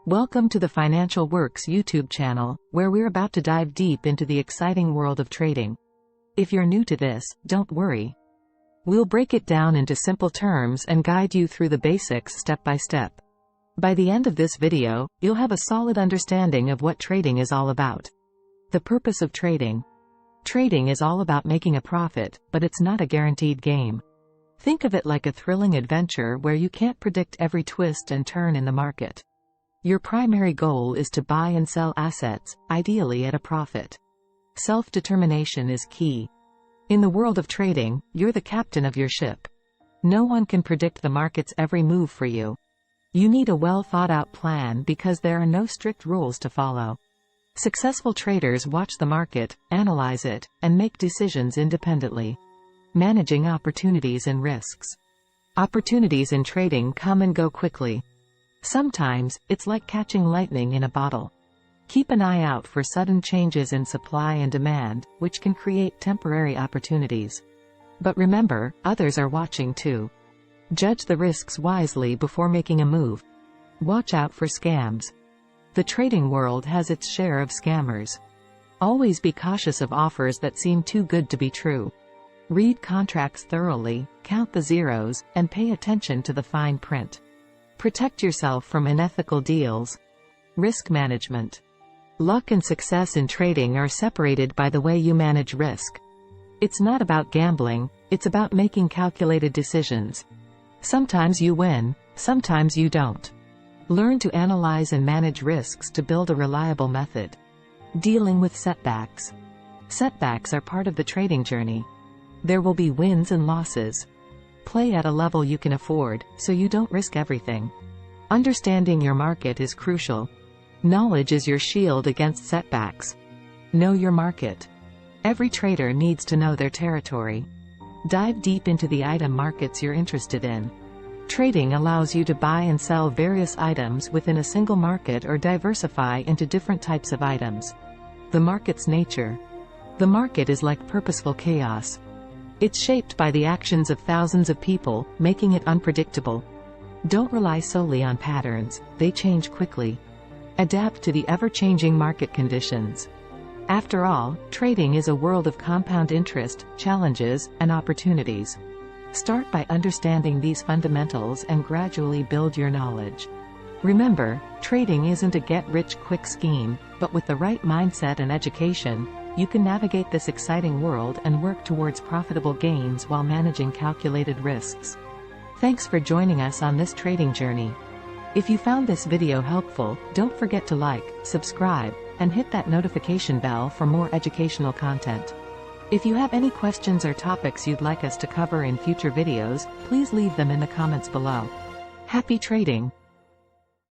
Welcome to the Financial Works YouTube channel, where we're about to dive deep into the exciting world of trading. If you're new to this, don't worry. We'll break it down into simple terms and guide you through the basics step by step. By the end of this video, you'll have a solid understanding of what trading is all about. The purpose of trading. Trading is all about making a profit, but it's not a guaranteed game. Think of it like a thrilling adventure where you can't predict every twist and turn in the market. Your primary goal is to buy and sell assets, ideally at a profit. Self-determination is key. In the world of trading, you're the captain of your ship. No one can predict the market's every move for you. You need a well-thought-out plan because there are no strict rules to follow. Successful traders watch the market, analyze it, and make decisions independently. Managing opportunities and risks. Opportunities in trading come and go quickly. Sometimes, it's like catching lightning in a bottle. Keep an eye out for sudden changes in supply and demand, which can create temporary opportunities. But remember, others are watching too. Judge the risks wisely before making a move. Watch out for scams. The trading world has its share of scammers. Always be cautious of offers that seem too good to be true. Read contracts thoroughly, count the zeros, and pay attention to the fine print. Protect yourself from unethical deals. Risk management. Luck and success in trading are separated by the way you manage risk. It's not about gambling, it's about making calculated decisions. Sometimes you win, sometimes you don't. Learn to analyze and manage risks to build a reliable method. Dealing with setbacks. Setbacks are part of the trading journey. There will be wins and losses. Play at a level you can afford, so you don't risk everything. Understanding your market is crucial. Knowledge is your shield against setbacks. Know your market. Every trader needs to know their territory. Dive deep into the item markets you're interested in. Trading allows you to buy and sell various items within a single market or diversify into different types of items. The market's nature. The market is like purposeful chaos. It's shaped by the actions of thousands of people, making it unpredictable. Don't rely solely on patterns, they change quickly. Adapt to the ever-changing market conditions. After all, trading is a world of compound interest, challenges, and opportunities. Start by understanding these fundamentals and gradually build your knowledge. Remember, trading isn't a get-rich-quick scheme, but with the right mindset and education, you can navigate this exciting world and work towards profitable gains while managing calculated risks. Thanks for joining us on this trading journey. If you found this video helpful, don't forget to like, subscribe, and hit that notification bell for more educational content. If you have any questions or topics you'd like us to cover in future videos, please leave them in the comments below. Happy trading!